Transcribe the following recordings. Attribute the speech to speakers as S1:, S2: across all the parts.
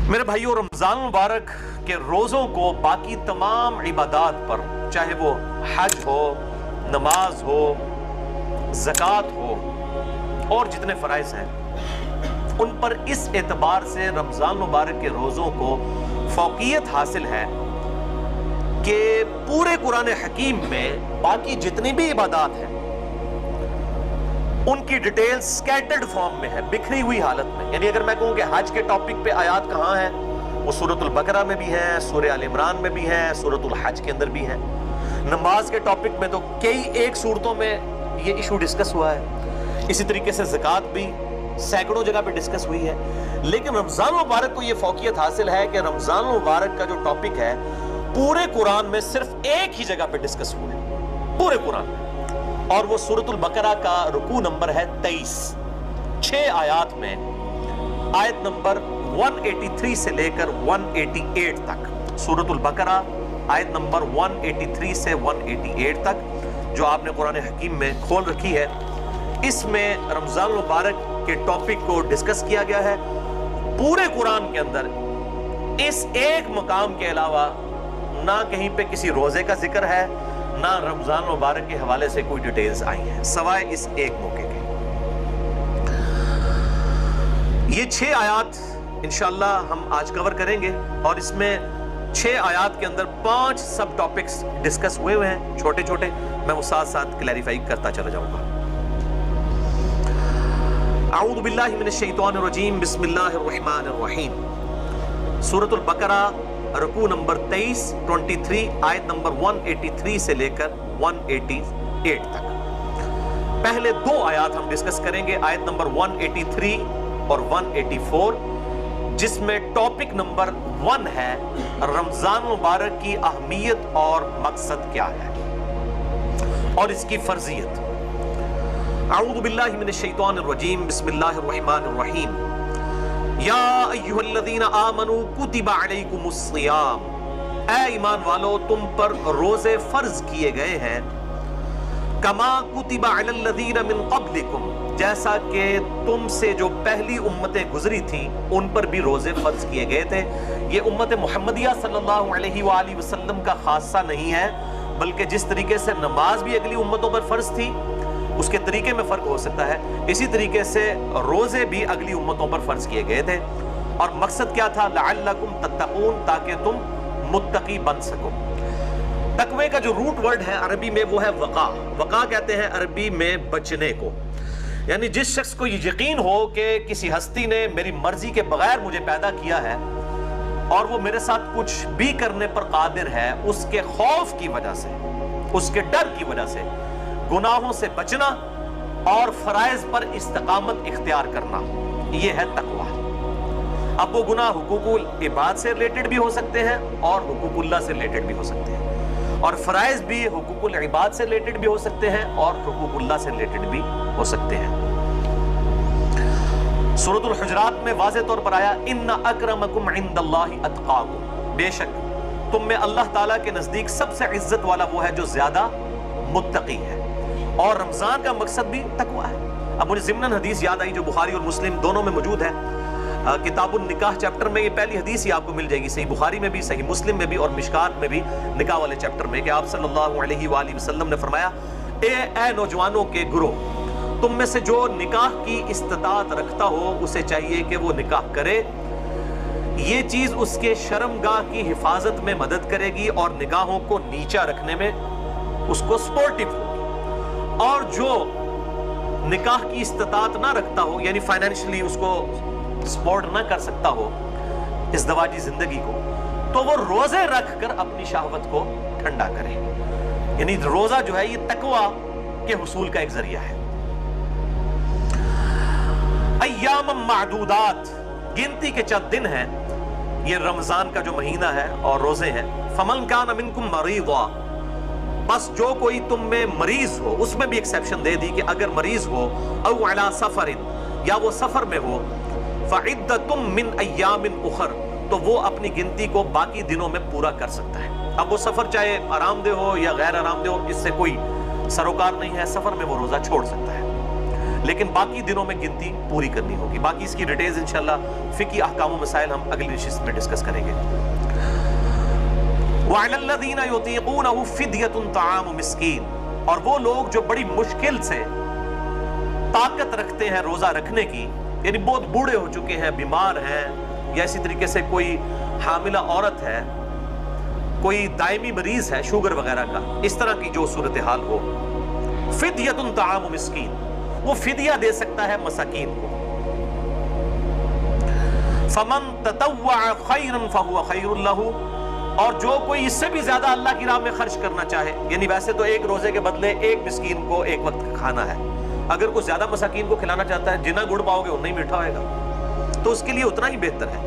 S1: میرے بھائیوں، رمضان مبارک کے روزوں کو باقی تمام عبادات پر، چاہے وہ حج ہو، نماز ہو، زکوٰۃ ہو اور جتنے فرائض ہیں، ان پر اس اعتبار سے رمضان مبارک کے روزوں کو فوقیت حاصل ہے کہ پورے قرآن حکیم میں باقی جتنی بھی عبادات ہیں ان کی ڈیٹیل سکیٹرڈ فارم میں ہے، بکھری ہوئی حالت میں۔ یعنی اگر میں کہوں کہ حج کے ٹاپک پہ آیات کہاں ہیں، وہ سورۃ البقرہ میں بھی ہیں، سورہ آل عمران میں بھی ہیں، سورۃ الحج کے اندر بھی ہیں۔ نماز کے ٹاپک میں تو کئی ایک صورتوں میں یہ ایشو ڈسکس ہوا ہے، اسی طریقے سے زکوٰۃ بھی سینکڑوں جگہ پہ ڈسکس ہوئی ہے۔ لیکن رمضان مبارک کو یہ فوقیت حاصل ہے کہ رمضان مبارک کا جو ٹاپک ہے پورے قرآن میں صرف ایک ہی جگہ پہ ڈسکس ہوا ہے، پورے قرآن میں، اور وہ سورۃ البقرہ کا رکوع نمبر ہے 23۔ 6 آیات میں آیت نمبر 183 سے لے کر 188 تک، سورۃ البقرہ آیت نمبر 183 سے 188 تک جو آپ نے قرآن حکیم میں کھول رکھی ہے، اس میں رمضان مبارک کے ٹاپک کو ڈسکس کیا گیا ہے۔ پورے قرآن کے اندر اس ایک مقام کے علاوہ نہ کہیں پہ کسی روزے کا ذکر ہے، نہ رمضان مبارک کے حوالے سے کوئی ڈیٹیلز آئی ہیں سوائے اس ایک موقع کے۔ یہ 6 آیات انشاءاللہ ہم آج کور کریں گے، اور اس میں 6 آیات کے اندر 5 سب ٹاپکس ڈسکس ہوئے ہیں چھوٹے چھوٹے، میں وہ ساتھ ساتھ کلیریفائی کرتا چلا جاؤں گا۔ اعوذ باللہ من الشیطان الرجیم، بسم اللہ الرحمن الرحیم۔ سورۃ البقرہ رکوع نمبر 23 آیت نمبر 183 سے لے کر 188 تک۔ پہلے 2 آیات ہم ڈسکس کریں گے، آیت نمبر 183 اور 184، جس میں ٹاپک نمبر 1 ہے رمضان مبارک کی اہمیت اور مقصد کیا ہے اور اس کی فرضیت۔ اعوذ باللہ من الشیطان الرجیم، بسم اللہ الرحمن الرحیم۔ یا ایھا الذین آمنوا کتب علیکم الصیام، اے ایمان والو تم پر روزے فرض کیے گئے ہیں، کما کتب علی الذین من قبلکم، جیسا کہ تم سے جو پہلی امتیں گزری تھیں ان پر بھی روزے فرض کیے گئے تھے۔ یہ امت محمدیہ صلی اللہ علیہ وآلہ وسلم کا خاصہ نہیں ہے، بلکہ جس طریقے سے نماز بھی اگلی امتوں پر فرض تھی، اس کے طریقے میں فرق ہو سکتا ہے، اسی طریقے سے روزے بھی اگلی امتوں پر فرض کیے گئے تھے۔ اور مقصد کیا تھا؟ لعلکم تتقون، تاکہ تم متقی بن سکو۔ تقوی کا جو روٹ ورڈ ہے عربی میں وہ ہے وقا۔ وقا کہتے ہیں عربی میں بچنے کو، یعنی جس شخص کو یہ یقین ہو کہ کسی ہستی نے میری مرضی کے بغیر مجھے پیدا کیا ہے اور وہ میرے ساتھ کچھ بھی کرنے پر قادر ہے، اس کے خوف کی وجہ سے، اس کے ڈر کی وجہ سے گناہوں سے بچنا اور فرائض پر استقامت اختیار کرنا، یہ ہے تقوی۔ اب وہ گناہ حقوق العباد سے ریلیٹڈ بھی ہو سکتے ہیں اور حقوق اللہ سے ریلیٹڈ بھی ہو سکتے ہیں، اور فرائض بھی حقوق العباد سے ریلیٹڈ بھی ہو سکتے ہیں اور حقوق اللہ سے ریلیٹڈ بھی ہو سکتے ہیں۔ سورۃ الحجرات میں واضح طور پر آیا ان اکرمکم عند اللہ اتقاکم، بے شک تم میں اللہ تعالیٰ کے نزدیک سب سے عزت والا وہ ہے جو زیادہ متقی ہے۔ اور رمضان کا مقصد بھی تقوی ہے۔ اب مجھے ضمناً حدیث یاد آئی جو بخاری اور مسلم دونوں میں موجود ہے، کتاب النکاح چیپٹر میں یہ پہلی حدیث ہی آپ کو مل جائے گی، صحیح بخاری میں بھی، صحیح مسلم میں بھی اور مشکات میں بھی، نکاح والے چیپٹر میں، کہ آپ صلی اللہ علیہ وآلہ وسلم نے فرمایا، اے نوجوانوں کے گروہ، تم میں سے جو نکاح کی استطاعت رکھتا ہو اسے چاہیے کہ وہ نکاح کرے، یہ چیز اس کے شرمگاہ کی حفاظت میں مدد کرے گی اور نگاہوں کو نیچا رکھنے میں اس کو سپورٹیو ہوگی۔ اور جو نکاح کی استطاعت نہ رکھتا ہو، یعنی فائنینشلی اس کو سپورٹ نہ کر سکتا ہو ازدواجی زندگی کو، تو وہ روزے رکھ کر اپنی شہوت کو ٹھنڈا کرے۔ یعنی روزہ جو ہے یہ تقوی کے حصول کا ایک ذریعہ ہے۔ ایام معدودات، گنتی کے چند دن ہیں، یہ رمضان کا جو مہینہ ہے اور روزے ہیں۔ فمن کان منکم مریضا، بس جو کوئی تم میں مریض ہو، اس میں بھی ایکسیپشن دے دی کہ اگر مریض ہو، او علی سفر، یا وہ سفر میں ہو، فعدۃ من ایام اخر، تو وہ اپنی گنتی کو باقی دنوں میں پورا کر سکتا ہے۔ اب وہ سفر چاہے آرام دہ ہو یا غیر آرام دہ ہو، اس سے کوئی سروکار نہیں ہے، سفر میں وہ روزہ چھوڑ سکتا ہے، لیکن باقی دنوں میں گنتی پوری کرنی ہوگی. باقی اس کی ڈیٹیلز انشاءاللہ فقہی احکام و مسائل ہم اگلی نشست میں ڈسکس کریں گے. وَعَلَى الَّذِينَ يُطِيقُونَهُ فِدْيَةٌ طَعَامُ مِسْكِينٍ، اور وہ لوگ جو بڑی مشکل سے طاقت رکھتے ہیں روزہ رکھنے کی، یعنی بہت بوڑھے ہو چکے ہیں، بیمار ہیں، یا اسی طریقے سے کوئی حاملہ عورت ہے، کوئی دائمی مریض ہے شوگر وغیرہ کا، اس طرح کی جو صورتحال ہو، فدیۃ طعام مسکین، وہ فدیہ دے سکتا ہے مساکین کو. فمن تطوع خیرا فهو خیر له، اور جو کوئی اس سے بھی زیادہ اللہ کی راہ میں خرچ کرنا چاہے، یعنی ویسے تو ایک روزے کے بدلے ایک مسکین کو ایک وقت کھانا ہے، اگر کوئی زیادہ مساکین کو کھلانا چاہتا ہے، جتنا گڑ پاؤ گے اتنا ہی میٹھا ہوئے گا، تو اس کے لیے اتنا ہی بہتر ہے.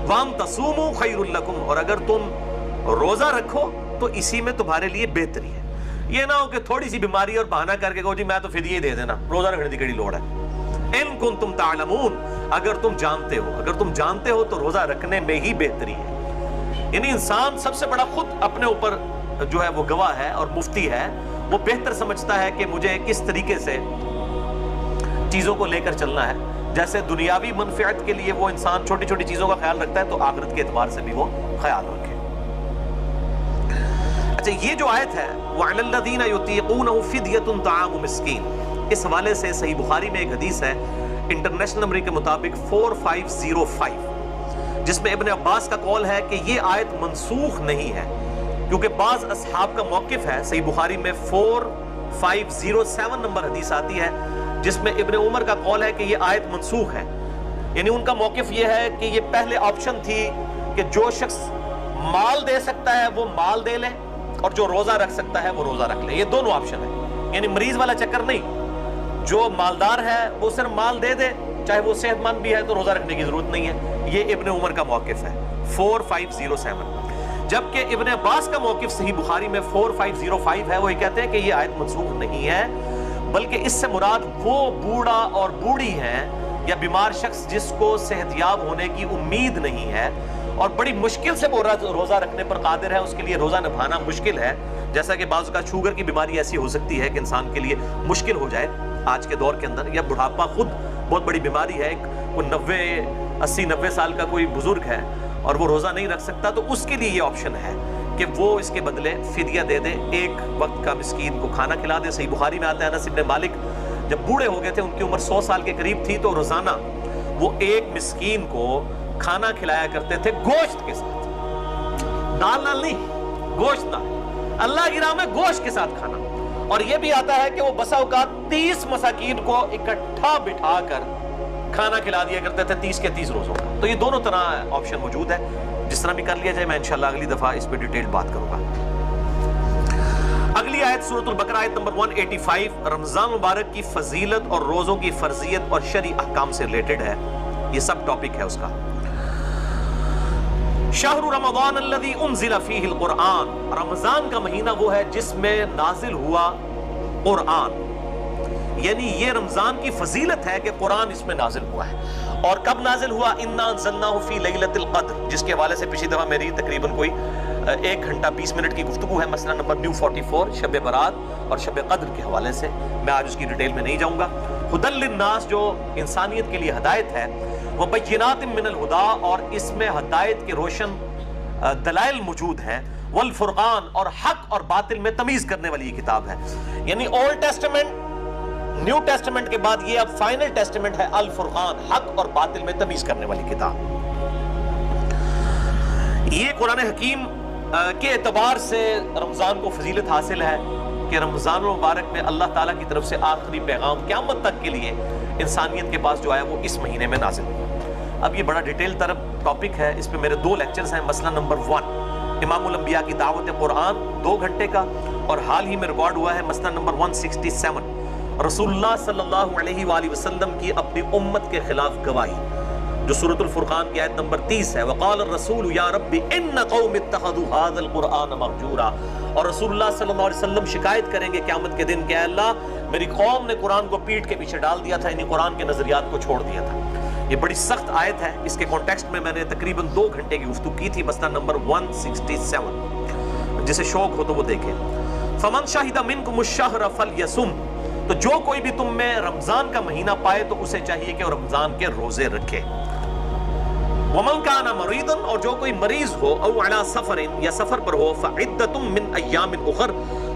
S1: وَأَن تَصُومُوا خَيْرٌ لَكُمْ، اور اگر تم روزہ رکھو تو اسی میں تمہارے لیے بہتری ہے. یہ نہ ہو کہ تھوڑی سی بیماری اور بہانہ کر کے کہو جی میں تو فدیہ ہی دے دینا، روزہ رکھنے کی کیڑی لوڑ ہے. اِن كُنتُمْ تَعْلَمُونَ، اگر تم جانتے ہو تو روزہ رکھنے میں ہی بہتری ہے. یعنی انسان سب سے بڑا خود اپنے اوپر جو ہے وہ گواہ ہے اور مفتی ہے، وہ بہتر سمجھتا ہے کہ مجھے کس طریقے سے چیزوں کو لے کر چلنا ہے. جیسے دنیاوی منفعت کے لیے وہ انسان چھوٹی چھوٹی چیزوں کا خیال رکھتا ہے، تو آخرت کے اعتبار سے بھی وہ خیال رکھے. اچھا، یہ جو آیت ہے وَعَلَى الَّذِينَ يُطِيقُونَهُ فِدْيَةٌ طَعَامُ مِسْكِينٍ، اس حوالے سے صحیح بخاری میں ایک حدیث ہے انٹرنیشنل نمبر کے مطابق 4505، جس میں ابن عباس کا قول ہے کہ یہ آیت منسوخ نہیں ہے، کیونکہ بعض اصحاب کا موقف ہے. صحیح بخاری میں 4507 نمبر حدیث آتی ہے جس میں ابن عمر کا قول ہے کہ یہ آیت منسوخ ہے. یعنی ان کا موقف یہ ہے کہ یہ پہلے آپشن تھی کہ جو شخص مال دے سکتا ہے وہ مال دے لے، اور جو روزہ رکھ سکتا ہے وہ روزہ رکھ لے. یہ دونوں آپشن ہے، یعنی مریض والا چکر نہیں. جو مالدار ہے وہ صرف مال دے دے، چاہے وہ صحت مند بھی ہے تو روزہ رکھنے کی ضرورت نہیں ہے. یہ ابن عمر کا موقف ہے 4507. جبکہ ابن عباس کا موقف صحیح بخاری میں 4505 ہے، وہ یہ کہتے ہیں کہ یہ آیت منسوخ نہیں ہے، بلکہ اس سے مراد وہ بوڑھا اور بوڑھی ہیں یا بیمار شخص جس کو صحت یاب ہونے کی امید نہیں ہے اور بڑی مشکل سے وہ روزہ رکھنے پر قادر ہے، اس کے لیے روزہ نبھانا مشکل ہے. جیسا کہ بعض کا شوگر کی بیماری ایسی ہو سکتی ہے کہ انسان کے لیے مشکل ہو جائے آج کے دور کے اندر، یا بڑھاپا خود بہت بڑی بیماری ہے، کوئی 80-90 سال کا کوئی بزرگ ہے اور وہ روزہ نہیں رکھ سکتا، تو اس کے لیے یہ آپشن ہے کہ وہ اس کے بدلے فدیہ دے دے، ایک وقت کا مسکین کو کھانا کھلا دے. صحیح بخاری میں آتا ہے انس بن مالک جب بوڑھے ہو گئے تھے، ان کی عمر 100 سال کے قریب تھی، تو روزانہ وہ ایک مسکین کو کھانا کھلایا کرتے تھے گوشت کے ساتھ، دال نہیں، گوشت نہ، اللہ کی راہ میں گوشت کے ساتھ کھانا. اور یہ بھی آتا ہے کہ وہ بسا اوقات 30 مساکین کو اکٹھا بٹھا کر کھانا کھلا دیا کرتے تھے 30 کے 30 روزوں کا. تو یہ دونوں طرح آپشن موجود ہے، جس طرح بھی کر لیا جائے. میں انشاءاللہ اگلی دفعہ اس پہ ڈیٹیل بات کروں گا. اگلی آیت سورۃ البقرہ آیت نمبر 185 رمضان مبارک کی فضیلت اور روزوں کی فرضیت اور شرعی احکام سے ریلیٹڈ ہے. یہ سب ٹاپک ہے اس کا. شہر رمضان الذی انزل فیہ القرآن، رمضان کا مہینہ وہ ہے جس میں نازل ہوا قرآن. یعنی یہ رمضان کی فضیلت ہے کہ قرآن اس میں نازل ہوا ہے. اور کب نازل ہوا؟ انا انزلناہ فی لیلۃ القدر، جس کے حوالے سے پچھلی دفعہ میری تقریباً کوئی 1 گھنٹہ 20 منٹ کی گفتگو ہے، مسئلہ نمبر نیو 44 شب برات اور شب قدر کے حوالے سے. میں آج اس کی ڈیٹیل میں نہیں جاؤں گا. ہدی للناس، جو انسانیت کے لیے ہدایت ہے، وبینات من الہدی، اور اس میں ہدایت کے روشن دلائل موجود ہیں، والفرقان، اور حق اور باطل میں تمیز کرنے والی یہ کتاب ہے. یعنی اولڈ ٹیسٹمنٹ، نیو ٹیسٹمنٹ کے بعد یہ اب فائنل ٹیسٹمنٹ ہے الفرقان، حق اور باطل میں تمیز کرنے والی کتاب. یہ قرآن حکیم کے اعتبار سے رمضان کو فضیلت حاصل ہے کہ رمضان المبارک میں اللہ تعالیٰ کی طرف سے آخری پیغام قیامت تک کے لیے انسانیت کے پاس جو آیا وہ اس مہینے میں نازل ہوا. اب یہ بڑا ڈیٹیل طرف ٹاپک ہے، اس پہ میرے 2 لیکچرز ہیں. مسئلہ نمبر 1 امام الانبیاء کی دعوت قرآن 2 گھنٹے کا، اور حال ہی میں ریکارڈ ہوا ہے مسئلہ نمبر 167 رسول اللہ صلی اللہ علیہ وآلہ وسلم کی اپنی امت کے خلاف گواہی، جو سورۃ الفرقان کی آیت نمبر 30 ہے. وقال الرسول یا رب ان قوم اتخذوا هذا القرآن مهجورا، اور رسول اللہ صلی اللہ علیہ وسلم شکایت کریں گے قیامت کے دن کہ اے اللہ میری قوم نے قرآن کو پیٹھ کے پیچھے ڈال دیا تھا، یعنی قرآن کے نظریات کو چھوڑ دیا تھا. یہ بڑی سخت آیت ہے. اس کے کانٹیکسٹ میں میں نے تقریباً 2 گھنٹے کی گفتگو کی تھی. مسئلہ نمبر 167، جسے شوق ہو تو وہ دیکھیں. فمن شہد منکم الشہر فلیصم، تو تو جو کوئی بھی تم میں رمضان کا مہینہ پائے تو اسے چاہیے کہ وہ رمضان کے روزے رکھے. وَمَنْ كَانَ مَرِيضًا اور جو کوئی مریض ہو او عَلَى سَفَرٍ یا سفر پر ہو فَعِدَّةٌ مِّنْ أَيَّامٍ أُخَرَ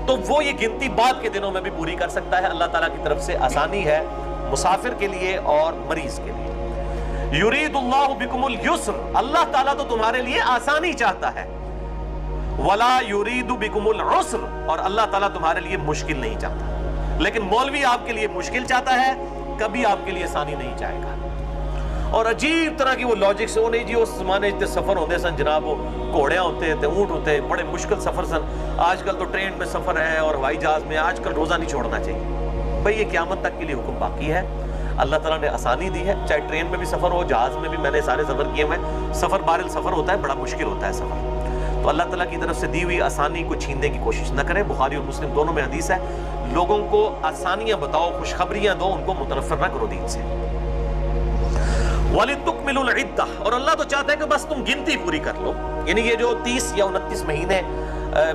S1: تو وہ یہ گنتی بعد کے دنوں میں بھی پوری کر سکتا ہے. اللہ تعالیٰ کی طرف سے آسانی ہے مسافر کے لیے اور مریض کے لیے. یرید اللہ بکم اليسر اللہ تعالیٰ تو تمہارے لیے آسانی چاہتا ہے. ولا یرید بکم العسر اور اللہ تعالیٰ تمہارے لیے مشکل نہیں چاہتا. لیکن مولوی آپ کے لیے مشکل چاہتا ہے, کبھی آپ کے لیے آسانی نہیں چاہے گا. اور عجیب طرح کی وہ لاجک سے وہ نہیں جی اس زمانے اتنے سفر ہوتے سن جناب, وہ گھوڑیاں ہوتے تھے, اونٹ ہوتے, بڑے مشکل سفر سن. آج کل تو ٹرین میں سفر ہے اور ہوائی جہاز میں. آج کل روزہ نہیں چھوڑنا چاہیے بھئی, یہ قیامت تک کے لیے حکم باقی ہے. اللہ تعالیٰ نے آسانی دی ہے, چاہے ٹرین میں بھی سفر ہو, جہاز میں بھی. میں نے سارے سفر کیے ہوئے. سفر بہرحال سفر ہوتا ہے, بڑا مشکل ہوتا ہے سفر. تو اللہ تعالیٰ کی طرف سے دی ہوئی آسانی کو چھیننے کی کوشش نہ کریں. بخاری اور مسلم دونوں میں حدیث ہے, لوگوں کو آسانیاں بتاؤ, خوشخبریاں دو, ان کو متنفر نہ کرو دین سے. وَلِتُكْمِلُوا الْعِدَّةَ اور اللہ تو چاہتا ہے کہ بس تم گنتی پوری کر لو. یعنی یہ جو 30 یا 29 مہینے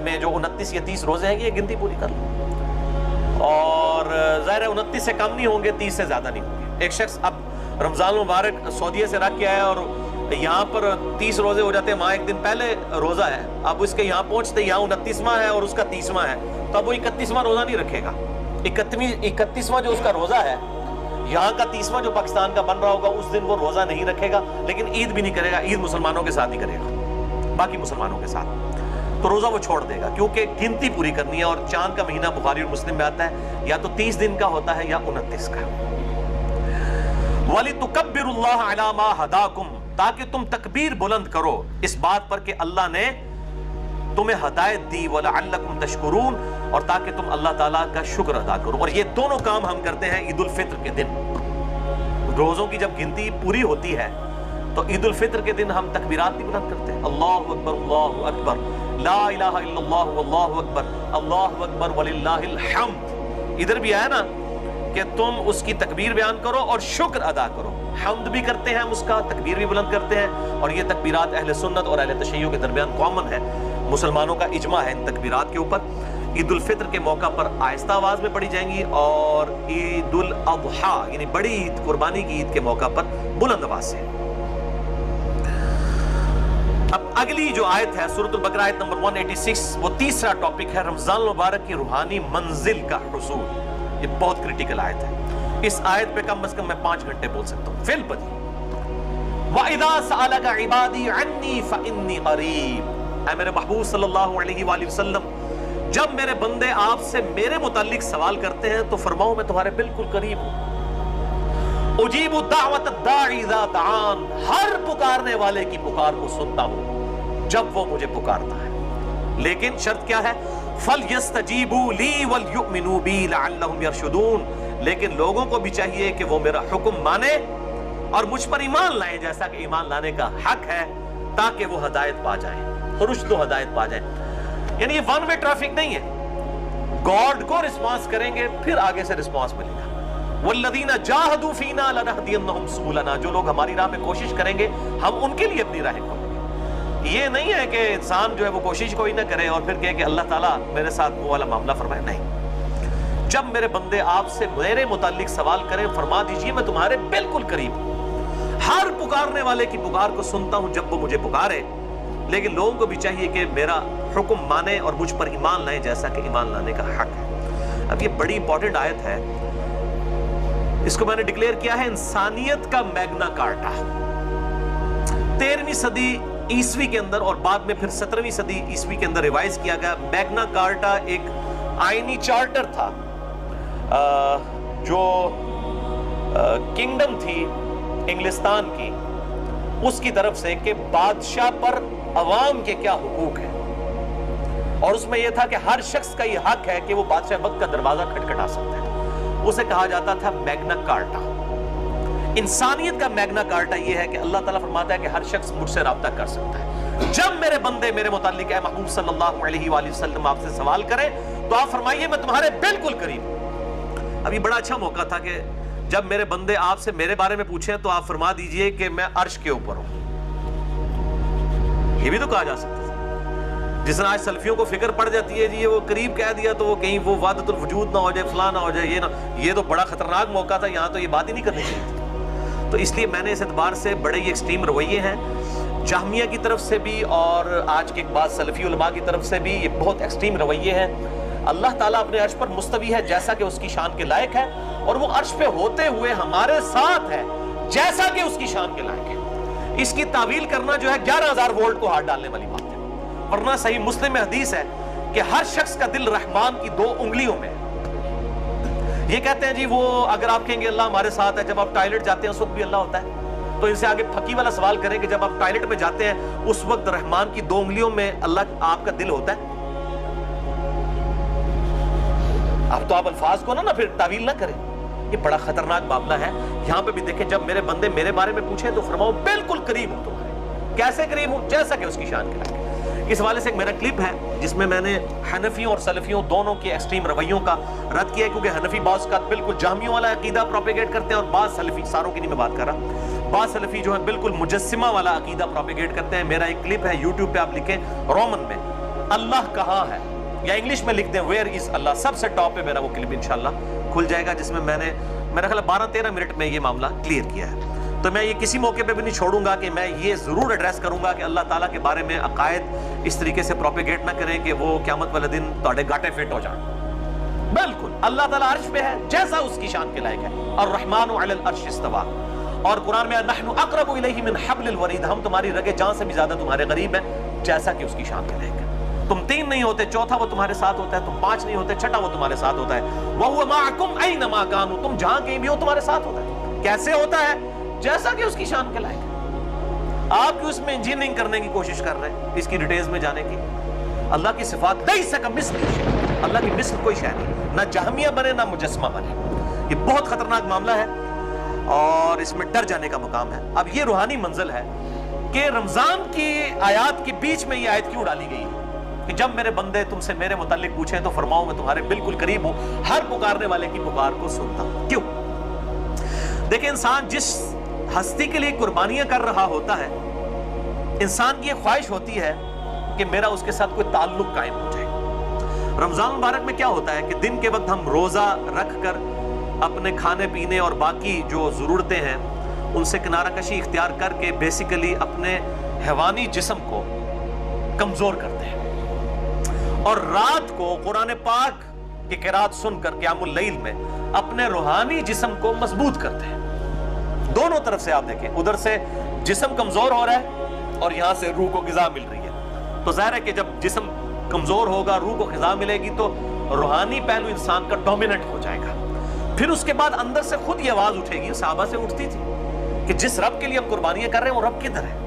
S1: میں جو 29 یا 30 روزے ہیں یہ گنتی پوری کر لو. اور ظاہر ہے 29 سے کم نہیں ہوں گے, 30 سے زیادہ نہیں ہوں گے. ایک شخص اب رمضان المبارک سعودیہ سے رکھ کے آیا اور یہاں پر 30 روزے ہو جاتے ہیں, وہاں ایک دن پہلے روزہ ہے. اب اس کے یہاں پہنچتے یہاں 29واں ہے اور اس کا 30واں ہے, تو اب وہ 31واں روزہ نہیں رکھے گا. 31واں جو اس کا روزہ ہے, یہاں کا 30واں جو پاکستان کا بن رہا ہوگا, اس دن وہ روزہ نہیں رکھے گا. لیکن عید بھی نہیں کرے گا, عید مسلمانوں کے ساتھ ہی کرے گا, باقی مسلمانوں کے ساتھ. تو روزہ وہ چھوڑ دے گا کیونکہ گنتی پوری کرنی ہے. اور چاند کا مہینہ بخاری اور مسلم میں آتا ہے یا تو 30 دن کا ہوتا ہے یا 29 کا. وَلِتُكَبِّرُوا اللَّهَ عَلَى مَا هَدَاكُمْ تاکہ تم تکبیر بلند کرو اس بات پر کہ اللہ نے تمہیں ہدایت دی. وَلَعَلَّكُمْ تَشْكُرُونَ اور تاکہ تم اللہ تعالیٰ کا شکر ادا کرو. اور یہ دونوں کام ہم کرتے ہیں عید الفطر کے دن. روزوں کی جب گنتی پوری ہوتی ہے تو عید الفطر کے دن ہم تکبیرات بھی بلند کرتے ہیں. اللہ اکبر, اللہ اکبر, لا الہ الا اللہ, واللہ اکبر, اللہ اکبر وللہ الحمد. ادھر بھی آیا نا کہ تم اس کی تکبیر بیان کرو اور شکر ادا کرو. حمد بھی کرتے ہیں ہم اس کا, تکبیر بھی بلند کرتے ہیں. اور یہ تکبیرات اہل سنت اور اہل تشیع کے درمیان کامن ہے. مسلمانوں کا اجماع ہے ان تکبیرات کے اوپر. عید الفطر کے موقع پر آہستہ آواز میں پڑھی جائیں گی اور عید الاضحیٰ یعنی بڑی عید, قربانی کی عید کے موقع پر بلند آواز سے. اب اگلی جو آیت ہے سورۃ البقرہ آیت نمبر 186, وہ تیسرا ٹاپک ہے رمضان المبارک کی روحانی منزل کا حصول. یہ بہت کریٹیکل آیت ہے. اس آیت پہ کم از کم میں 5 گھنٹے بول سکتا ہوں. فل بدی وَإِذَا سَأَلَكَ عِبَادِي عَنِّي فَإِنِّي قَرِيبٌ اے میرے محبوب صلی اللہ علیہ وآلہ وسلم, جب میرے بندے آپ سے میرے متعلق سوال کرتے ہیں تو فرماؤ میں تمہارے بالکل قریب ہوں. اجیب دعوت الداعی اذا دعان ہر پکارنے والے کی پکار کو سنتا ہوں جب وہ مجھے پکارتا ہے. لیکن شرط کیا ہے؟ فَلْيَسْتَجِيبُوا لِي وَلْيُؤْمِنُوا بِي لَعَلَّهُمْ يَرْشُدُونَ لیکن لوگوں کو بھی چاہیے کہ وہ میرا حکم مانے اور مجھ پر ایمان لائیں جیسا کہ ایمان لانے کا حق ہے, تاکہ وہ ہدایت پا جائیں, رشد و ہدایت پا جائیں. یعنی یہ ون وے ٹریفک نہیں ہے. گاڈ کو رسپانس کریں گے پھر آگے سے رسپانس ملے گا. وَالَّذِينَ جَاهَدُوا فِينَا لَنَهْدِيَنَّهُمْ سُبُلَنَا جو لوگ ہماری راہ میں کوشش کریں گے ہم ان کے لیے اپنی راہیں کھولیں گے. یہ نہیں ہے کہ انسان جو ہے وہ کوشش کوئی نہ کرے اور پھر کہے کہ اللہ تعالیٰ میرے ساتھ وہ والا معاملہ فرمائے. نہیں, جب میرے بندے آپ سے میرے متعلق سوال کریں فرما دیجئے میں تمہارے بالکل قریب ہوں. ہر پکارنے والے کی پکار کو سنتا ہوں جب وہ مجھے پکارے. لیکن لوگوں کو بھی چاہیے کہ میرا حکم مانے اور مجھ پر ایمان لائیں جیسا کہ ایمان لانے کا حق ہے. اب یہ بڑی امپورٹنٹ آیت ہے. اس کو میں نے ڈکلیئر کیا ہے انسانیت کا میگنا کارٹا. 13ویں صدی عیسوی کے اندر اور بعد میں پھر 17ویں صدی عیسوی کے اندر ریوائز کیا گیا. میگنا کارٹا ایک آئینی چارٹر تھا جو کنگڈم تھی انگلستان کی, اس کی طرف سے کہ بادشاہ پر عوام کے کیا حقوق ہیں. اور اس میں یہ تھا کہ ہر شخص کا یہ حق ہے کہ وہ بادشاہ وقت کا دروازہ کھٹکھٹا سکتا ہے. اسے کہا جاتا تھا میگنا کارٹا. انسانیت کا میگنا کارٹا یہ ہے کہ اللہ تعالیٰ فرماتا ہے کہ ہر شخص مجھ سے رابطہ کر سکتا ہے. جب میرے بندے میرے متعلق اے محبوب صلی اللہ علیہ وآلہ وسلم آپ سے سوال کریں تو آپ فرمائیے میں تمہارے بالکل قریب ہوں. ابھی بڑا اچھا موقع تھا کہ جب میرے بندے آپ سے میرے بارے میں پوچھیں تو آپ فرما دیجئے کہ میں عرش کے اوپر ہوں. یہ بھی تو کہا جا سکتا ہے. جس طرح آج سلفیوں کو فکر پڑ جاتی ہے جی یہ وہ قریب کہہ دیا تو وہ کہیں وہ وحدت الوجود نہ ہو جائے، فلاں نہ ہو جائے، یہ تو بڑا خطرناک موقع تھا، یہاں تو یہ بات ہی نہیں کرنی چاہیے. تو اس لیے میں نے اس اعتبار سے بڑے ہی ایکسٹریم رویے ہیں جہمیہ کی طرف سے بھی اور آج کے بعض سلفی علماء کی طرف سے بھی، یہ بہت ایکسٹریم رویے ہیں. اللہ تعالیٰ اپنے عرش پر مستوی ہے جیسا کہ اس کی شان کے لائق ہے، اور وہ عرش پہ ہوتے ہوئے ہمارے ساتھ ہے جیسا کہ اس کی شان کے لائق ہے. اس کی تعویل کرنا جو ہے 11,000 وولٹ کو ہاتھ ڈالنے والی بات ہے، ورنہ صحیح مسلم میں حدیث ہے کہ ہر شخص کا دل رحمان کی 2 انگلیوں میں ہے. یہ کہتے ہیں جی وہ اگر آپ کہیں گے اللہ ہمارے ساتھ ہے، جب آپ ٹائلٹ جاتے ہیں اس وقت بھی اللہ ہوتا ہے، تو ان سے آگے پھکی والا سوال کریں کہ جب آپ ٹائلٹ میں جاتے ہیں اس وقت رحمان کی 2 انگلیوں میں اللہ آپ کا دل ہوتا ہے؟ اب تو آپ الفاظ کو نہ پھر تعویل نہ کریں، یہ بڑا خطرناک معاملہ ہے. یہاں پہ بھی دیکھیں جب میرے بندے میرے بارے میں پوچھیں تو فرماؤ بالکل قریب ہوں تمہارے. کیسے قریب ہوں؟ جیسا کہ اس کی شان کے لائق. اس حوالے سے ایک میرا کلپ ہے جس میں میں نے حنفیوں اور سلفیوں دونوں کے ایکسٹریم رویوں کا رد کیا ہے، کیونکہ حنفی بعض کا بالکل جہمیوں والا عقیدہ پروپیگیٹ کرتے ہیں اور بعض سلفی، ساروں کی نہیں میں بات کر رہا، بعض سلفی جو ہے بالکل مجسمہ والا عقیدہ پروپیگیٹ کرتے ہیں. میرا ایک کلپ ہے یوٹیوب پہ، آپ لکھیں رومن میں اللہ کہاں ہے یا انگلش میں لکھ دیں ویئر از اللہ، سب سے ٹاپ پہ میرا وہ کلپ انشاءاللہ کھل جائے گا، جس میں میں نے میرا خیال 12-13 منٹ میں یہ معاملہ کلیئر کیا ہے. تو میں یہ کسی موقع پہ بھی نہیں چھوڑوں گا کہ میں یہ ضرور ایڈریس کروں گا کہ اللہ تعالیٰ کے بارے میں عقائد اس طریقے سے پروپیگیٹ نہ کریں کہ وہ قیامت والے دن تواڈے گاٹے فٹ ہو جائیں. بالکل اللہ تعالیٰ عرش پہ ہے جیسا اس کی شان کے لائق ہے. الرحمن علی العرش استویٰ، اور قرآن میں نحن اقرب الیہ من حبل الورید، ہم تمہاری رگ جان سے بھی زیادہ تمہارے قریب ہیں جیسا کہ اس کی شان کے لائق ہے. تم 3 نہیں ہوتے، چوتھا وہ تمہارے ساتھ ہوتا ہے. تم 5 نہیں ہوتے، چھٹا وہ تمہارے ساتھ ہوتا ہے. وَهُوَ مَعَكُمْ أَيْنَمَا كَانُوا، تم جہاں کہیں بھی ہو تمہارے ساتھ ہوتا ہے. کیسے ہوتا ہے؟ جیسا کہ اس کی شان کے لائق ہے. آپ کیوں اس میں انجینئرنگ کرنے کی کوشش کر رہے ہیں، اس کی ڈیٹیلز میں جانے کی؟ اللہ کی صفات لَيْسَ كَمِثْلِهِ شَيْءٌ، اللہ کی مثل کوئی شے نہیں، نہ جہمیہ بنے نہ مجسمہ بنے. یہ بہت خطرناک معاملہ ہے اور اس میں ڈر جانے کا مقام ہے. اب یہ روحانی منزل ہے کہ رمضان کی آیات کے بیچ میں یہ آیت کیوں ڈالی گئی ہے کہ جب میرے بندے تم سے میرے متعلق پوچھیں تو فرماؤں میں تمہارے بالکل قریب ہوں، ہر پکارنے والے کی پکار کو سنتا ہوں. کیوں؟ دیکھیں انسان جس ہستی کے لیے قربانیاں کر رہا ہوتا ہے، انسان کی یہ خواہش ہوتی ہے کہ میرا اس کے ساتھ کوئی تعلق قائم ہو جائے. رمضان مبارک میں کیا ہوتا ہے کہ دن کے وقت ہم روزہ رکھ کر اپنے کھانے پینے اور باقی جو ضرورتیں ہیں ان سے کنارہ کشی اختیار کر کے بیسیکلی اپنے حیوانی جسم کو کمزور کرتے ہیں، اور رات کو قرآن پاک کی قرات سن کر قیام اللیل میں اپنے روحانی جسم کو مضبوط کرتے ہیں. دونوں طرف سے آپ دیکھیں، ادھر سے جسم کمزور ہو رہا ہے اور یہاں سے روح کو غذا مل رہی ہے. تو ظاہر ہے کہ جب جسم کمزور ہوگا، روح کو غذا ملے گی تو روحانی پہلو انسان کا ڈومیننٹ ہو جائے گا. پھر اس کے بعد اندر سے خود یہ آواز اٹھے گی، صحابہ سے اٹھتی تھی کہ جس رب کے لیے ہم قربانیاں کر رہے ہیں وہ رب کدھر ہے؟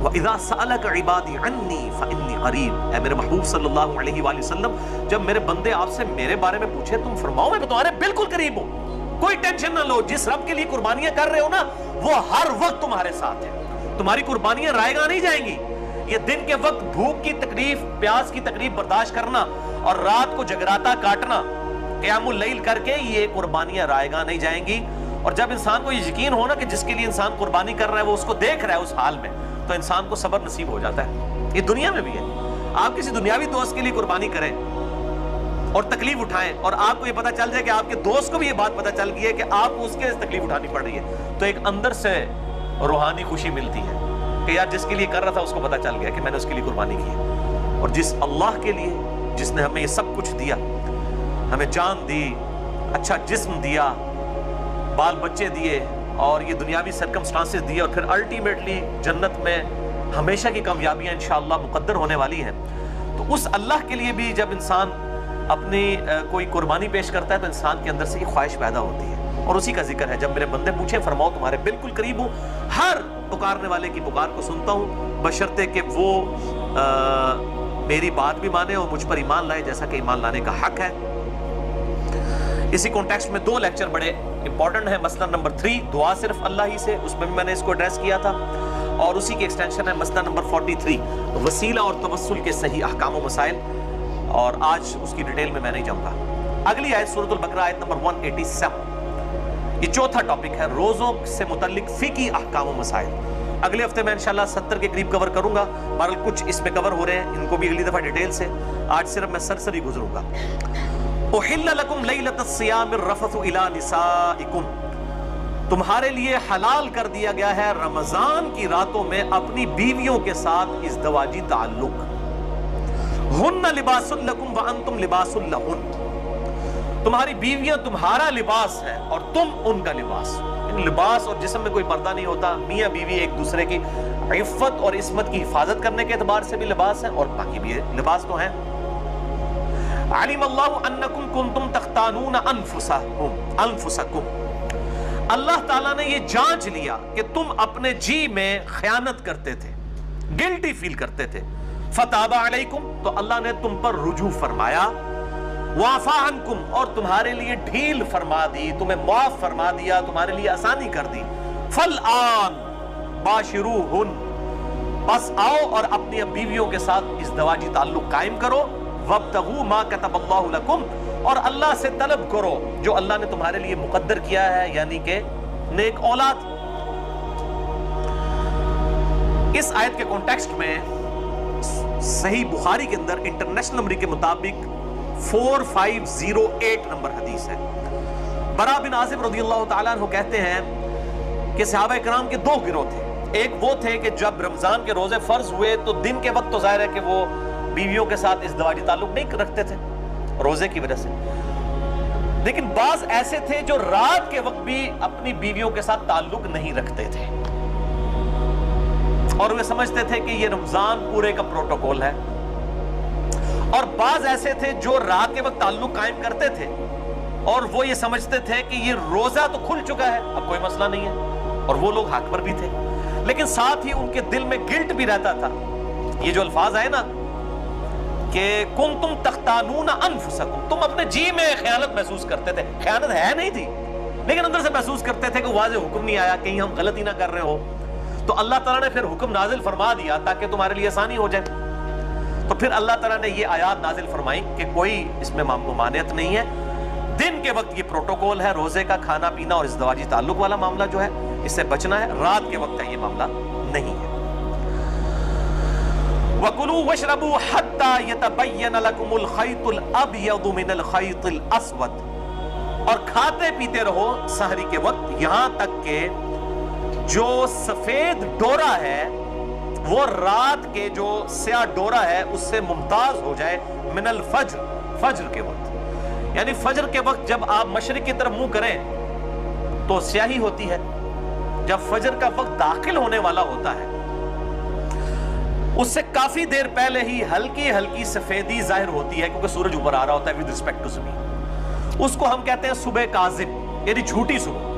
S1: وَإِذَا سَأَلَكَ عِبَادِي عَنِّي فَإِنِّي قَرِيبٌ، اے میرے محبوب صلی اللہ علیہ وآلہ وسلم جب میرے بندے آپ سے میرے بارے میں پوچھے تم فرماؤ میں تمہارے بالکل قریب ہوں. کوئی ٹینشن نہ لو، جس رب کے لیے قربانیاں کر رہے ہو نا وہ ہر وقت تمہارے ساتھ ہے. تمہاری قربانیاں رائے گاں نہیں جائیں گی. یہ دن کے وقت بھوک کی تکلیف، پیاس کی تکلیف برداشت کرنا اور رات کو جگراتا کاٹنا قیام اللیل کر کے، یہ قربانیاں رائے گاں نہیں جائیں گی. اور جب انسان کو یہ یقین ہونا کہ جس کے لیے انسان قربانی کر رہا ہے وہ اس کو دیکھ رہا ہے اس حال میں، تو انسان کو صبر نصیب ہو جاتا ہے. یہ دنیا میں بھی ہے. آپ کسی دنیاوی دوست کے لیے قربانی کریں اور تکلیف اٹھائیں اور آپ کو یہ پتا چل جائے کہ آپ کے دوست کو بھی یہ بات پتا چل گئی ہے کہ آپ کو اس کے تکلیف اٹھانی پڑ رہی ہے، تو ایک اندر سے روحانی خوشی ملتی ہے کہ یار جس کے لیے کر رہا تھا اس کو پتا چل گیا کہ میں نے اس کے لیے قربانی کی ہے. اور جس اللہ کے لیے، جس نے ہمیں یہ سب کچھ دیا، ہمیں جان دی، اچھا جسم دیا، بال بچے دیے اور یہ دنیاوی سرکمسٹانسز دیے، اور پھر الٹیمیٹلی جنت میں ہمیشہ کی کامیابیاں انشاءاللہ مقدر ہونے والی ہیں، تو اس اللہ کے لیے بھی جب انسان اپنی کوئی قربانی پیش کرتا ہے تو انسان کے اندر سے یہ خواہش پیدا ہوتی ہے. اور اسی کا ذکر ہے جب میرے بندے پوچھیں فرماؤ تمہارے بالکل قریب ہوں، ہر پکارنے والے کی پکار کو سنتا ہوں، بشرطے کہ وہ میری بات بھی مانے اور مجھ پر ایمان لائے جیسا کہ ایمان لانے کا حق ہے. اسی کانٹیکسٹ میں 2 لیکچر بڑے امپورٹنٹ ہیں. مسئلہ نمبر 3 دعا صرف اللہ ہی سے، اس میں بھی میں نے اس کو ایڈریس کیا تھا، اور اسی کی ایکسٹینشن ہے مسئلہ نمبر 43 وسیلہ اور توسل کے صحیح احکام و مسائل، اور آج اس کی ڈیٹیل میں نہیں جاؤں گا. اگلی آیت سورۃ البقرہ آیت نمبر 187، یہ چوتھا ٹاپک ہے روزوں سے متعلق فقہی احکام و مسائل. اگلے ہفتے میں انشاءاللہ 70 کے قریب کور کروں گا. بہرحال کچھ اس میں کور ہو رہے ہیں, ان کو بھی اگلی دفعہ ڈیٹیل سے, آج صرف میں سرسری گزروں گا. احل لکم لیلۃ الصیام الرفث الی نسائکم, تمہارے لیے حلال کر دیا گیا ہے رمضان کی راتوں میں اپنی بیویوں کے ساتھ ازدواجی تعلق. ہن لباس لکم وانتم لباس لہن, تمہاری بیویاں تمہارا لباس ہے اور تم ان کا لباس. لباس اور جسم میں کوئی پردہ نہیں ہوتا, میاں بیوی ایک دوسرے کی عفت اور عصمت کی حفاظت کرنے کے اعتبار سے بھی لباس ہے, اور باقی بھی لباس تو ہیں. علم اللہ انکم کنتم تختانون انفسکم, اللہ تعالیٰ نے یہ جانچ لیا کہ تم اپنے جی میں خیانت کرتے تھے, گلٹی فیل کرتے تھے. فتاب علیکم, تو اللہ نے تم پر رجوع فرمایا. وعفا عنکم, اور تمہارے لیے ڈھیل فرما دی, تمہیں معاف فرما دیا, تمہارے لیے آسانی کر دی. فالآن باشروہن, بس آؤ اور اپنی بیویوں کے ساتھ ازدواجی تعلق قائم کرو. وابتغوا ما کتب اللہ لکم, اور اللہ سے طلب کرو جو اللہ نے تمہارے لیے مقدر کیا ہے, یعنی کہ نیک اولاد. اس آیت کے کانٹیکسٹ میں صحیح بخاری کے اندر انٹرنیشنل نمبر کے مطابق 4508 نمبر حدیث ہے. برا بن عازب رضی اللہ تعالیٰ عنہ کہتے ہیں کہ صحابہ کرام کے دو گروہ تھے. ایک وہ تھے کہ جب رمضان کے روزے فرض ہوئے تو دن کے وقت تو ظاہر ہے کہ وہ بیویوں کے ساتھ ازدواجی تعلق نہیں رکھتے تھے روزے کی وجہ سے, لیکن بعض ایسے تھے جو رات کے وقت بھی اپنی بیویوں کے ساتھ تعلق نہیں رکھتے تھے, اور وہ سمجھتے تھے کہ یہ رمضان پورے کا پروٹوکول ہے. اور بعض ایسے تھے جو رات کے وقت تعلق قائم کرتے تھے اور وہ یہ سمجھتے تھے کہ یہ روزہ تو کھل چکا ہے, اب کوئی مسئلہ نہیں ہے, اور وہ لوگ حق پر بھی تھے, لیکن ساتھ ہی ان کے دل میں گلٹ بھی رہتا تھا. یہ جو الفاظ آئے نا کہ کنتم تختانون انفسکم, تم اپنے جی میں خیانت محسوس کرتے تھے. خیانت ہے نہیں تھی, لیکن اندر سے محسوس کرتے تھے کہ واضح حکم نہیں آیا, کہیں ہم غلطی نہ کر رہے ہو. تو اللہ تعالیٰ نے پھر حکم نازل فرما دیا تاکہ تمہارے لیے آسانی ہو جائے. تو پھر اللہ تعالیٰ نے یہ آیات نازل فرمائی کہ کوئی اس میں ممانعت نہیں ہے, دن کے وقت یہ پروٹوکول ہے, روزے کا کھانا پینا اور ازدواجی تعلق والا معاملہ جو ہے اس سے بچنا ہے, رات کے وقت ہے یہ معاملہ نہیں ہے. وَكُلُوا وَاشْرَبُوا حَتَّى يَتَبَيَّنَ لَكُمُ الْخَيْطُ الْأَبْيَضُ مِنَ الْخَيْطِ الْأَسْوَدِ, اور کھاتے پیتے رہو سحری کے وقت یہاں تک کہ جو سفید ڈورا ہے وہ رات کے جو سیاہ ڈورا ہے اس سے ممتاز ہو جائے. من الفجر, فجر کے وقت, یعنی فجر کے وقت جب آپ مشرق کی طرف منہ کریں تو سیاہی ہوتی ہے, جب فجر کا وقت داخل ہونے والا ہوتا ہے اس سے کافی دیر پہلے ہی ہلکی ہلکی سفیدی ظاہر ہوتی ہے, کیونکہ سورج اوپر آ رہا ہوتا ہے with respect to زمین. اس کو ہم کہتے ہیں صبح کاذب, یعنی جھوٹی صبح.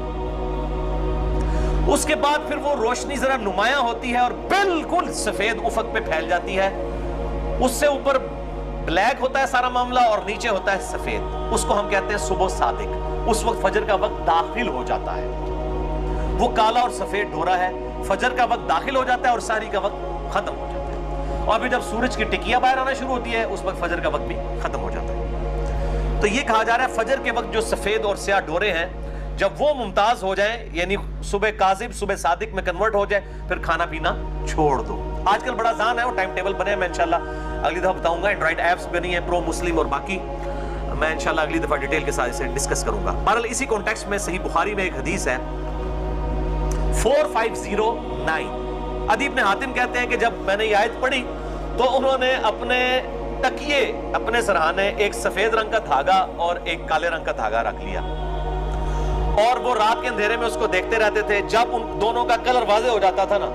S1: اس کے بعد پھر وہ روشنی ذرا نمایاں ہوتی ہے اور بالکل سفید افق پہ پھیل جاتی ہے. اس سے اوپر بلیک ہوتا ہے سارا معاملہ اور نیچے ہوتا ہے سفید. اس کو ہم کہتے ہیں صبح صادق. اس وقت فجر کا وقت داخل ہو جاتا ہے, وہ کالا اور سفید ڈھورا ہے, فجر کا وقت داخل ہو جاتا ہے اور سحری کا وقت ختم ہو جاتا ہے. اور پھر جب سورج کی ٹکیا باہر آنا شروع ہوتی ہے اس وقت فجر کا وقت بھی ختم ہو جاتا ہے. تو یہ کہا جا رہا ہے فجر کے وقت جو سفید اور سیاہ ڈورے ہیں جب وہ ممتاز ہو جائیں, یعنی صبح کاذب صبح صادق میں کنورٹ ہو جائے, پھر کھانا پینا چھوڑ دو. آج کل بڑا آسان ہے, وہ ٹائم ٹیبل بنے ہیں, میں انشاءاللہ اگلی دفعہ بتاؤں گا. اینڈرائڈ ایپس بنی ہیں پرو مسلم اور باقی, میں انشاءاللہ اگلی دفعہ ڈیٹیل کے ساتھ اسے ڈسکس کروں گا. بہرحال اسی کانٹیکسٹ میں صحیح بخاری میں ایک حدیث ہے 4509. عدی بن حاتم کہتے ہیں کہ جب میں نے یہ آیت پڑھی تو انہوں نے اپنے تکیے, اپنے سرہانے, ایک سفید رنگ کا دھاگا اور ایک کالے رنگ کا دھاگا رکھ لیا اور وہ رات کے اندھیرے میں اس کو دیکھتے رہتے تھے. جب ان دونوں کا کلر واضح ہو جاتا تھا نا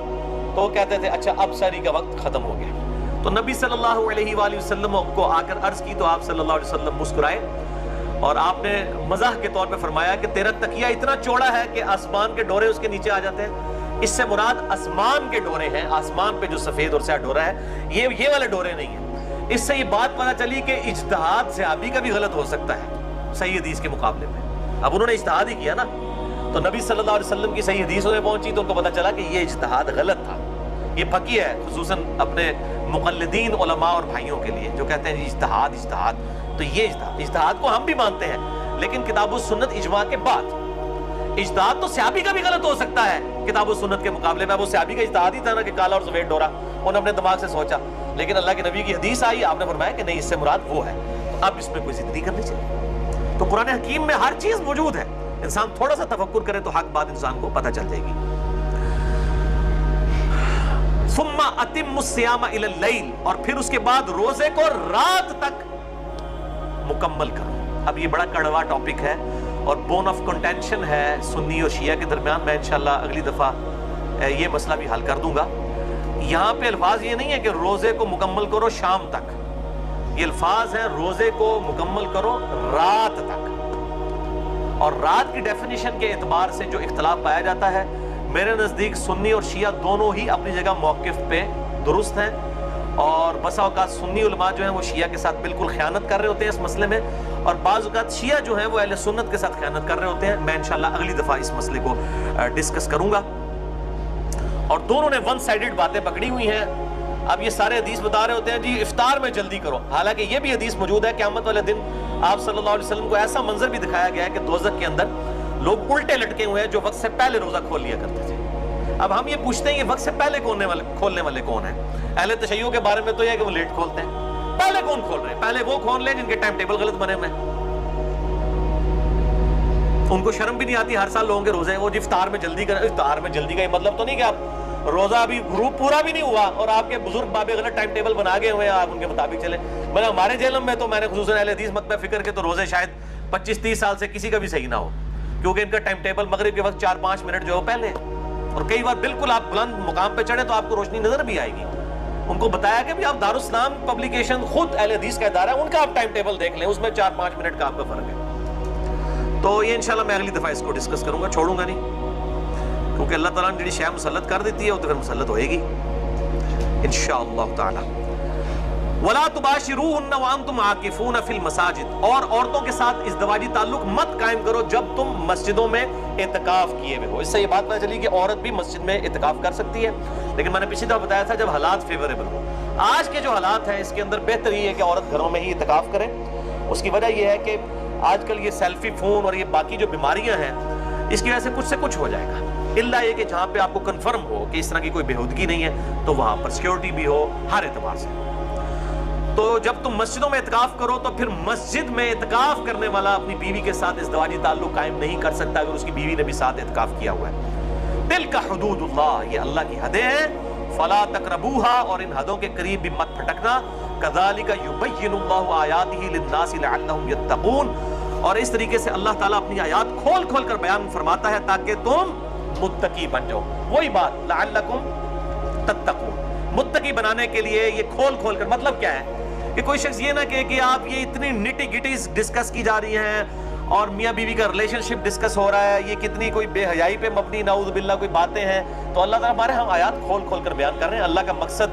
S1: تو وہ کہتے تھے اچھا اب سحری کا وقت ختم ہو گیا. تو نبی صلی اللہ علیہ وآلہ وسلم کو آ کر عرض کی تو آپ صلی اللہ علیہ وسلم مسکرائے اور آپ نے مزاح کے طور پہ فرمایا کہ تیرا تکیہ اتنا چوڑا ہے کہ آسمان کے ڈورے اس کے نیچے آ جاتے ہیں. اس سے مراد آسمان کے ڈورے ہیں, آسمان پہ جو سفید اور سیاہ ڈورا ہے یہ والے ڈورے نہیں ہیں. اس سے یہ بات پتہ چلی کہ اجتہاد صحابی کا بھی غلط ہو سکتا ہے صحیح حدیث کے مقابلے میں. اب انہوں نے اجتہاد ہی کیا نا, تو نبی صلی اللہ علیہ وسلم کی صحیح حدیثوں میں پہنچی تو ان کو پتہ چلا کہ یہ اجتہاد غلط تھا. یہ پکی ہے خصوصاً اپنے مقلدین علماء اور بھائیوں کے لیے جو کہتے ہیں اجتہاد. تو یہ اجتہاد کو ہم بھی مانتے ہیں لیکن کتاب و سنت اجماع کے بعد. اجتہاد تو صحابی کا بھی غلط ہو سکتا ہے کتاب و سنت کے مقابلے میں. وہ صحابی کا اجتہاد ہی تھا نا کہ کالا اور سفید ڈورا, انہوں نے اپنے دماغ سے سوچا, لیکن اللہ کے نبی کی حدیث آئی, آپ نے فرمایا کہ نہیں اس سے مراد وہ ہے. اب اس میں کوئی ضد نہیں کرنی چاہیے. تو قرآن حکیم میں ہر چیز موجود ہے, انسان تھوڑا سا تفکر کرے تو حق بات انسان کو پتہ چل جائے گی. ثم اتم الصیام الی اللیل, اور پھر اس کے بعد روزے کو رات تک مکمل کرو. اب یہ بڑا کڑوا ٹاپک ہے اور بون آف کنٹینشن ہے سنی اور شیعہ کے درمیان. میں انشاءاللہ اگلی دفعہ یہ مسئلہ بھی حل کر دوں گا. یہاں پہ الفاظ یہ نہیں ہے کہ روزے کو مکمل کرو شام تک, یہ الفاظ ہیں روزے کو مکمل کرو رات تک. اور رات کی ڈیفینیشن کے اعتبار سے جو اختلاف پایا جاتا ہے, میرے نزدیک سنی اور شیعہ دونوں ہی اپنی جگہ موقف پہ درست ہیں, اور بسا اوقات سنی علماء جو ہیں وہ شیعہ کے ساتھ بالکل خیانت کر رہے ہوتے ہیں اس مسئلے میں, اور بعض اوقات شیعہ جو ہیں وہ اہل سنت کے ساتھ خیانت کر رہے ہوتے ہیں. میں انشاءاللہ اگلی دفعہ اس مسئلے کو ڈسکس کروں گا. اور دونوں نے ون سائیڈڈ باتیں پکڑی ہوئی ہیں. اب یہ سارے حدیث بتا رہے ہوتے ہیں جی افطار میں جلدی کرو, حالانکہ یہ بھی حدیث موجود ہے قیامت والے دن آپ صلی اللہ علیہ وسلم کو ایسا منظر بھی دکھایا گیا ہے کہ دوزخ کے اندر لوگ الٹے لٹکے ہوئے ہیں جو وقت سے پہلے روزہ کھول لیا کرتے تھے. اب ہم یہ پوچھتے ہیں کہ وقت سے پہلے کھولنے والے کون ہیں؟ اہل تشیع کے بارے میں تو یہ ہے کہ وہ لیٹ کھولتے ہیں. پہلے کون کھول رہے ہیں؟ پہلے وہ کھول لیں جن کے ٹائم ٹیبل غلط بنے ہوئے ہیں. ان کو شرم بھی نہیں آتی, ہر سال لوگوں کے روزے وہ افطار میں جلدی کریں. افطار میں جلدی کا یہ مطلب تو نہیں کہ آپ روزہ ابھی گروپ پورا بھی نہیں ہوا اور آپ کے بزرگ بابے غلط ٹائم ٹیبل بنا گئے ہوئے ہیں, آپ ان کے مطابق چلیں. میں ہمارے جیلم میں تو میں نے خصوصاً اہل حدیث مکتب فکر کے تو روزے شاید 25-30 سال سے کسی کا بھی صحیح نہ ہو, کیونکہ ان کا ٹائم ٹیبل مغرب کے وقت 4-5 منٹ جو ہے پہلے ہے. اور کئی بار بالکل آپ بلند مقام پہ چڑھیں تو آپ کو روشنی نظر بھی آئے گی. ان کو بتایا کہ بھی آپ دارالاسلام پبلیکیشن خود اہل حدیث کا ادارہ ہے, ان کا آپ ٹائم ٹیبل دیکھ لیں, اس میں 4-5 منٹ کا آپ کا فرق ہے. تو یہ انشاءاللہ میں اگلی دفعہ اس کو ڈسکس کروں گا, چھوڑوں گا نہیں, کیونکہ اللہ تعالیٰ نے جڑی شے مسلط کر دیتی ہے وہ تو پھر مسلط ہوئے گی انشاءاللہ تعالی. وَلَا تُبَاشِرُوهُنَّ وَأَنْتُمْ عَاكِفُونَ فِي الْمَسَاجِدِ, اور عورتوں کے ساتھ ازدواجی تعلق مت قائم کرو جب تم مسجدوں میں اعتکاف کیے ہوئے ہو. اس سے یہ بات پتہ چلی کہ عورت بھی مسجد میں اعتکاف کر سکتی ہے, لیکن میں نے پچھلی دفعہ بتایا تھا جب حالات فیوریبل ہو. آج کے جو حالات ہیں اس کے اندر بہتر یہ ہے کہ عورت گھروں میں ہی اعتکاف کرے. اس کی وجہ یہ ہے کہ آج کل یہ سیلفی فون اور یہ باقی جو بیماریاں ہیں اس کی وجہ سے کچھ ہو جائے گا, اللہ یہ کہ جہاں پہ آپ کو کنفرم ہو کہ اس طرح کی کوئی بےہودگی نہیں ہے تو وہاں پر سیکیورٹی بھی ہو ہر اعتبار سے. تو جب تم مسجدوں میں اعتکاف کرو تو پھر مسجد میں اعتکاف کرنے والا اپنی بیوی کے ساتھ ازدواجی تعلق قائم نہیں کر سکتا اگر اس کی بیوی نے بھی ساتھ اعتکاف کیا ہوا ہے. تلک حدود اللہ, یہ اللہ کی حدیں ہیں. فلا تقربوها, اور ان حدوں کے قریب بھی مت پھٹکنا. کذالک یبین اللہ آیاتہ للناس لعلہم یتقون, اور اس طریقے سے اللہ تعالیٰ اپنی آیات کھول کھول کر بیان فرماتا ہے تاکہ تم متقی بن جاؤ. وہی بات لعلکم تتقون, متقی بنانے کے لیے یہ کھول کھول کر مطلب کیا ہے کہ کوئی شخص یہ نہ کہے کہ آپ یہ اتنی نٹی گٹیز ڈسکس کی جا رہی ہیں اور میاں بیوی کا ریلیشن شپ ڈسکس ہو رہا ہے, یہ کتنی کوئی بے حیائی پہ مبنی نعوذ باللہ کوئی باتیں ہیں. تو اللہ تعالیٰ ہمارے ہم آیات کھول کھول کر بیان کر رہے ہیں. اللہ کا مقصد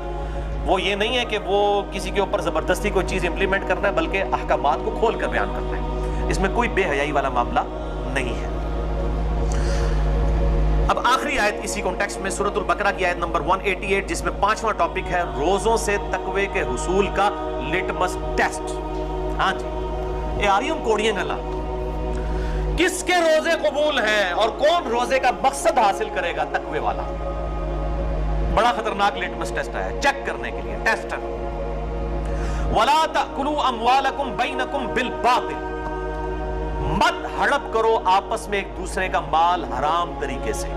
S1: وہ یہ نہیں ہے کہ وہ کسی کے اوپر زبردستی کوئی چیز امپلیمنٹ کرنا ہے, بلکہ احکامات کو کھول کر بیان کرنا ہے. اس میں کوئی بے حیائی والا معاملہ نہیں ہے. اب آخری آیت اسی کانٹیکسٹ میں سورۃ البقرہ کی آیت نمبر 188 جس میں 5واں ٹاپک ہے روزوں سے تقوی کے حصول کا لٹمس ٹیسٹ. ہاں جی, یہ آ رہی ہوں کوڑیاں گلا, کس کے روزے قبول ہیں اور کون روزے کا مقصد حاصل کرے گا تقوی والا. بڑا خطرناک لٹمس ٹیسٹ ہے چیک کرنے کے لیے, ٹیسٹر. وَلَا تَأْكُلُوا أَمْوَالَكُمْ بَيْنَكُمْ بِالْبَاطِلِ, مت ہڑپ کرو آپس میں ایک دوسرے کا مال حرام طریقے سے.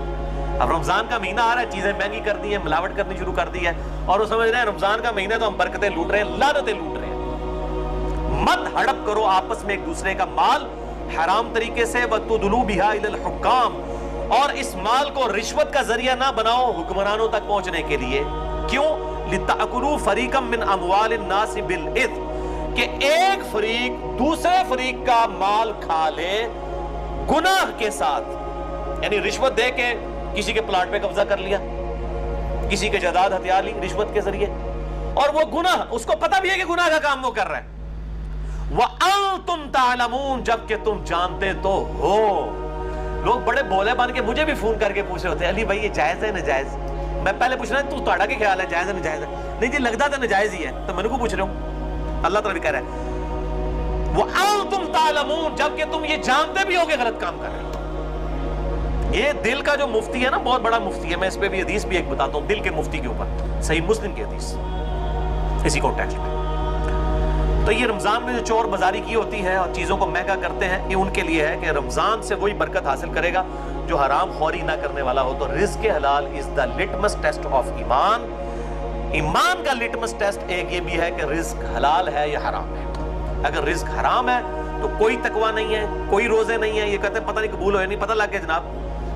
S1: اب رمضان کا مہینہ آ رہا ہے, چیزیں مہنگی کر دی ہیں, ملاوٹ کرنی شروع کر دی ہے, اور وہ سمجھ رہے ہیں رمضان کا مہینہ تو ہم برکتیں لوٹ رہے ہیں, لعنتیں لوٹ رہے ہیں. مت ہڑپ کرو آپس میں ایک دوسرے کا مال حرام طریقے سے. وَتُدْلُوا بِهَا إِلَى الْحُكَّامِ, اور اس مال کو رشوت کا ذریعہ نہ بناؤ حکمرانوں تک پہنچنے کے لیے. کیوں؟ لِتَأْكُلُوا فَرِيقًا مِّنْ أَمْوَالِ النَّاسِ بِالْإِثْمِ, کہ ایک فریق دوسرے فریق کا مال کھا لے گناہ کے ساتھ. یعنی رشوت دے کے کسی کے پلاٹ پہ قبضہ کر لیا, کسی کے جائیداد ہتھیار لی رشوت کے ذریعے, اور وہ گناہ اس کو پتہ بھی ہے کہ گناہ کا کام وہ کر رہا ہے. وَأَنْتُمْ تَعْلَمُونَ, جبکہ تم جانتے تو ہو. لوگ بڑے بولے بن کے مجھے بھی فون کر کے پوچھ رہے ہوتے ہیں علی بھائی یہ جائز ہے ناجائز. میں پہلے پوچھ رہا ہوں تو تہاڈا کیا خیال ہے, جائز ہے ناجائز ہے؟ نہیں جی لگتا تو ناجائز ہی ہے, تو میں نے کو پوچھ رہا ہوں. اللہ تعالیٰ بھی کہہ رہا ہے وَأَنْتُمْ تَعْلَمُونَ, جبکہ تم یہ جانتے بھی ہو کہ غلط کام کر رہے ہو. یہ دل کا جو مفتی ہے نا، بہت بڑا مفتی ہے، میں اس پہ بھی حدیث بھی ایک بتاتا ہوں دل کے مفتی کے اوپر، صحیح مسلم کی حدیث اسی کانٹیکسٹ میں۔ تو یہ رمضان میں جو چور بازاری کی ہوتی ہے اور چیزوں کو مہنگا کرتے ہیں، یہ ان کے لیے ہے کہ رمضان سے وہی برکت حاصل کرے گا جو حرام خوری نہ کرنے والا ہو۔ تو رزق حلال از دا لٹمس ٹیسٹ آف ایمان۔ ایمان کا لٹمس ٹیسٹ ایک یہ بھی ہے کہ رزق حلال ہے یا حرام ہے۔ اگر رزق حرام ہے تو کوئی تقوی نہیں ہے، کوئی روزے نہیں ہے، یہ کہتے ہیں پتہ نہیں قبول ہوئے نہیں، پتہ لگ گیا جناب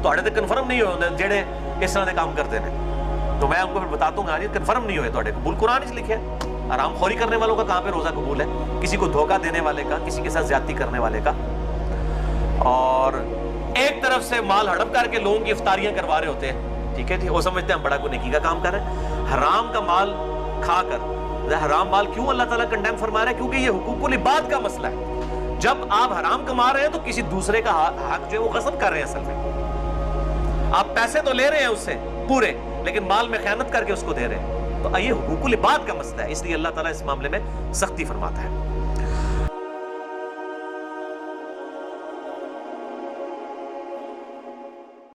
S1: تو تو کنفرم نہیں ہوئے جڑے اس طرح کے کام کرتے ہیں، تو میں ان کو پھر بتاتا ہوں جی کنفرم نہیں ہوئے تو قبول قرآن اس لکھے حرام خوری کرنے والوں کا کہاں پہ روزہ قبول ہے، کسی کو دھوکہ دینے والے کا، کسی کے ساتھ زیادتی کرنے والے کا۔ اور ایک طرف سے مال ہڑپ کر کے لوگوں کی افطاریاں کروا رہے ہوتے ہیں، ٹھیک ہے جی، وہ سمجھتے ہیں ہم بڑا کوئی نیکی کا کام کر رہے ہیں۔ حرام کا مال کھا کر، حرام مال کیوں اللہ تعالیٰ کنڈیم فرما رہا ہے؟ کیونکہ یہ حقوق العباد کا مسئلہ ہے۔ جب آپ حرام کما رہے ہیں تو کسی دوسرے کا حق جو ہے وہ غصب کر رہے ہیں۔ اصل میں آپ پیسے تو لے رہے ہیں اس سے پورے، لیکن مال میں خیانت کر کے اس کو دے رہے ہیں، تو یہ حقوق العباد کا مسئلہ ہے، اس لیے اللہ تعالیٰ اس معاملے میں سختی فرماتا ہے۔